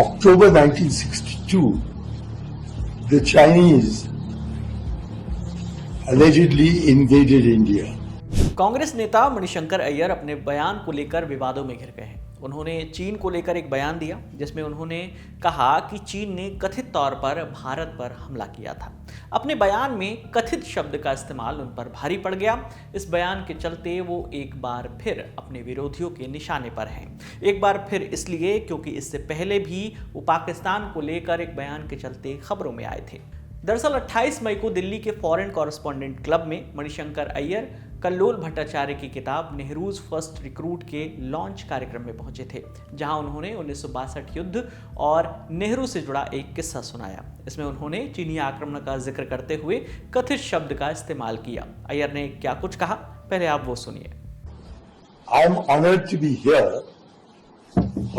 October 1962, the Chinese allegedly invaded India. Congress नेता मणिशंकर अय्यर अपने बयान को लेकर विवादों में घिर गए हैं। उन्होंने चीन को लेकर एक बयान दिया जिसमें उन्होंने कहा कि चीन ने कथित तौर पर भारत पर हमला किया था। अपने बयान में कथित शब्द का इस्तेमाल उन पर भारी पड़ गया। इस बयान के चलते वो एक बार फिर अपने विरोधियों के निशाने पर हैं। एक बार फिर इसलिए क्योंकि इससे पहले भी वो पाकिस्तान को लेकर एक बयान के चलते खबरों में आए थे। दरअसल 28 मई को दिल्ली के फॉरेन कॉरेस्पॉन्डेंट क्लब में मणिशंकर अय्यर कल्लोल भट्टाचार्य की किताब नेहरूज फर्स्ट रिक्रूट के लॉन्च कार्यक्रम में पहुंचे थे, जहां उन्होंने 1962 युद्ध और नेहरू से जुड़ा एक किस्सा सुनाया। इसमें उन्होंने चीनी आक्रमण का जिक्र करते हुए कथित शब्द का इस्तेमाल किया। अय्यर ने क्या कुछ कहा, पहले आप वो सुनिए। I am honored to be here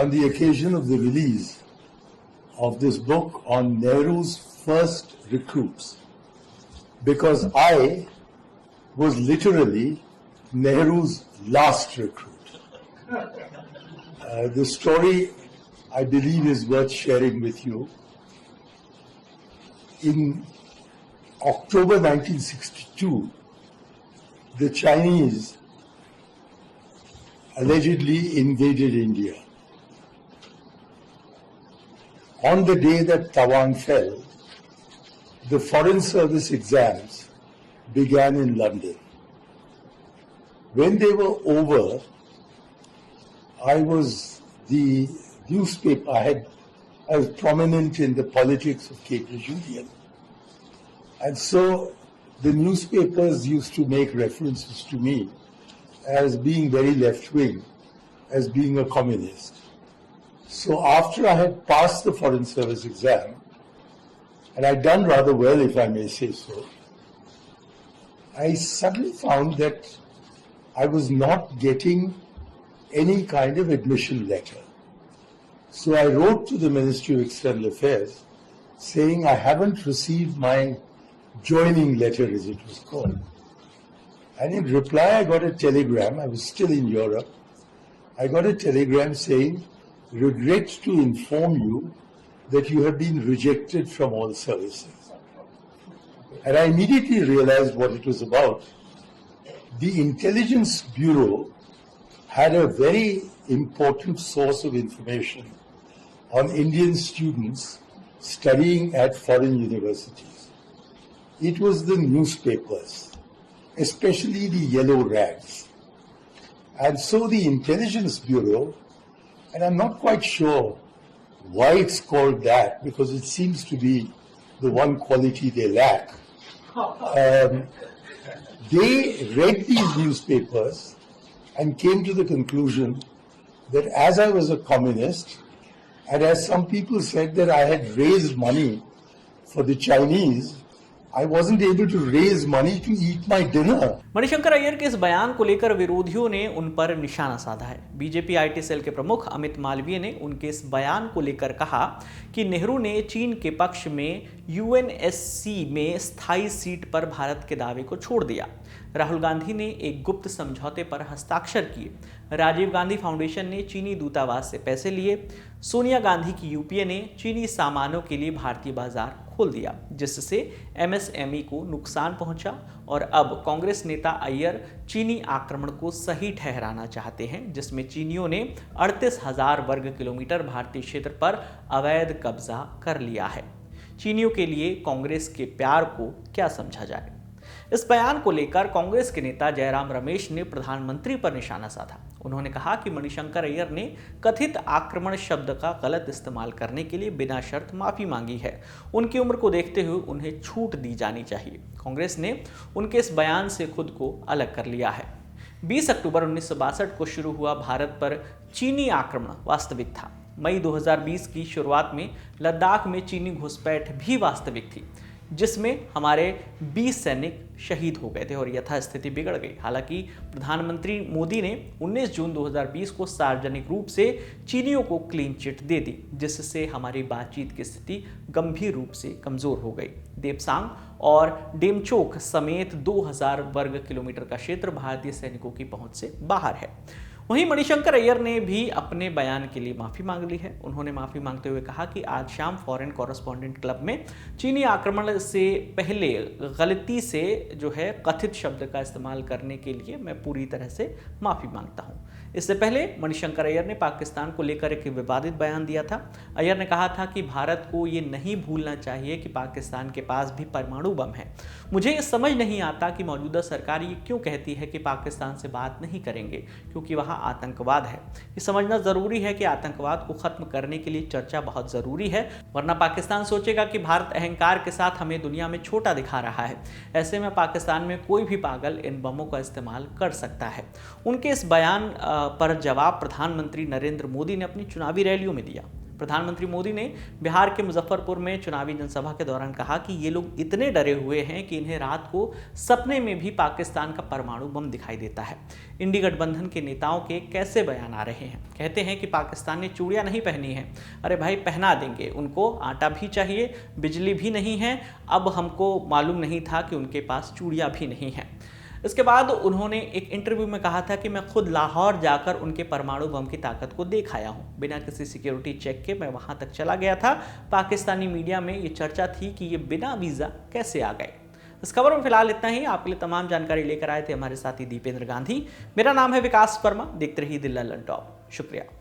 on the occasion of the release of this book on Nehru's first recruits, because I was literally Nehru's last recruit. The story, I believe, is worth sharing with you. In October 1962, the Chinese allegedly invaded India. On the day that Taiwan fell, the Foreign Service exams began in London. When they were over, I was the newspaper, I was prominent in the politics of Cambridge Union. And so the newspapers used to make references to me as being very left-wing, as being a communist. So after I had passed the Foreign Service exam, and I'd done rather well, if I may say so, I suddenly found that I was not getting any kind of admission letter. So I wrote to the Ministry of External Affairs saying I haven't received my joining letter, as it was called. And in reply, I got a telegram. I was still in Europe. I got a telegram saying, regret to inform you that you have been rejected from all services. And I immediately realized what it was about. The Intelligence Bureau had a very important source of information on Indian students studying at foreign universities. It was the newspapers, especially the yellow rags. And so the Intelligence Bureau, and I'm not quite sure why it's called that, because it seems to be the one quality they lack. They read these newspapers and came to the conclusion that as I was a communist, and as some people said that I had raised money for the Chinese, I wasn't able to raise money to eat my dinner. Manishankar Iyer के इस बयान को लेकर विरोधियों ने उन पर निशाना साधा है। बीजेपी आईटी सेल के प्रमुख अमित मालवीय ने उनके इस बयान को लेकर कहा कि नेहरू ने चीन के पक्ष में यूएनएससी में स्थायी सीट पर भारत के दावे को छोड़ दिया। राहुल गांधी ने एक गुप्त समझौते पर हस्ताक्षर किए। राजीव गांधी फाउंडेशन ने चीनी दूतावास से पैसे लिए। सोनिया गांधी की यूपीए ने चीनी सामानों के लिए भारतीय बाजार खोल दिया, जिससे एमएसएमई को नुकसान पहुंचा। और अब कांग्रेस नेता अय्यर चीनी आक्रमण को सही ठहराना चाहते हैं, जिसमें चीनियों ने 38,000 वर्ग किलोमीटर भारतीय क्षेत्र पर अवैध कब्जा कर लिया है। चीनियों के लिए कांग्रेस के प्यार को क्या समझा जाए। इस बयान को लेकर कांग्रेस के नेता जयराम रमेश ने प्रधानमंत्री पर निशाना साधा। उन्होंने कहा कि मणिशंकर अय्यर ने कथित आक्रमण शब्द का गलत इस्तेमाल करने के लिए बिना शर्त माफी मांगी है। उनकी उम्र को देखते हुए उन्हें छूट दी जानी चाहिए। कांग्रेस ने उनके इस बयान से खुद को अलग कर लिया है। 20 अक्टूबर 1962 को शुरू हुआ भारत पर चीनी आक्रमण वास्तविक था। मई 2020 की शुरुआत में लद्दाख में चीनी घुसपैठ भी वास्तविक थी, जिसमें हमारे 20 सैनिक शहीद हो गए थे और यथास्थिति बिगड़ गई। हालांकि प्रधानमंत्री मोदी ने 19 जून 2020 को सार्वजनिक रूप से चीनियों को क्लीन चिट दे दी, जिससे हमारी बातचीत की स्थिति गंभीर रूप से कमजोर हो गई। देपसांग और डेमचोक समेत 2000 वर्ग किलोमीटर का क्षेत्र भारतीय सैनिकों की पहुंच से बाहर है। वहीं मणिशंकर अय्यर ने भी अपने बयान के लिए माफी मांग ली है। उन्होंने माफी मांगते हुए कहा कि आज शाम फॉरेन कॉरेस्पॉन्डेंट क्लब में चीनी आक्रमण से पहले गलती से जो है कथित शब्द का इस्तेमाल करने के लिए मैं पूरी तरह से माफी मांगता हूं। इससे पहले मणिशंकर अय्यर ने पाकिस्तान को लेकर एक विवादित बयान दिया था। अय्यर ने कहा था कि भारत को ये नहीं भूलना चाहिए कि पाकिस्तान के पास भी परमाणु बम है। मुझे ये समझ नहीं आता कि मौजूदा सरकार ये क्यों कहती है कि पाकिस्तान से बात नहीं करेंगे, क्योंकि वहाँ आतंकवाद है। ये समझना जरूरी है कि आतंकवाद को खत्म करने के लिए चर्चा बहुत जरूरी है, वरना पाकिस्तान सोचेगा कि भारत अहंकार के साथ हमें दुनिया में छोटा दिखा रहा है। ऐसे में पाकिस्तान में कोई भी पागल इन बमों का इस्तेमाल कर सकता है। उनके इस बयान पर जवाब प्रधानमंत्री नरेंद्र मोदी ने अपनी चुनावी रैलियों में दिया। प्रधानमंत्री मोदी ने बिहार के मुजफ्फरपुर में चुनावी जनसभा के दौरान कहा कि ये लोग इतने डरे हुए हैं कि इन्हें रात को सपने में भी पाकिस्तान का परमाणु बम दिखाई देता है। इंडी गठबंधन के नेताओं के कैसे बयान आ रहे हैं, कहते हैं कि पाकिस्तान ने चूड़ियां नहीं पहनी है। अरे भाई, पहना देंगे, उनको आटा भी चाहिए, बिजली भी नहीं है। अब हमको मालूम नहीं था कि उनके पास चूड़ियां भी नहीं है। इसके बाद उन्होंने एक इंटरव्यू में कहा था कि मैं खुद लाहौर जाकर उनके परमाणु बम की ताकत को देख आया हूं। बिना किसी सिक्योरिटी चेक के मैं वहां तक चला गया था। पाकिस्तानी मीडिया में ये चर्चा थी कि ये बिना वीज़ा कैसे आ गए। इस खबर में फिलहाल इतना ही। आपके लिए तमाम जानकारी लेकर आए थे हमारे साथी दीपेंद्र गांधी। मेरा नाम है विकास वर्मा। देखते रहिए दिल ललन टॉप। शुक्रिया।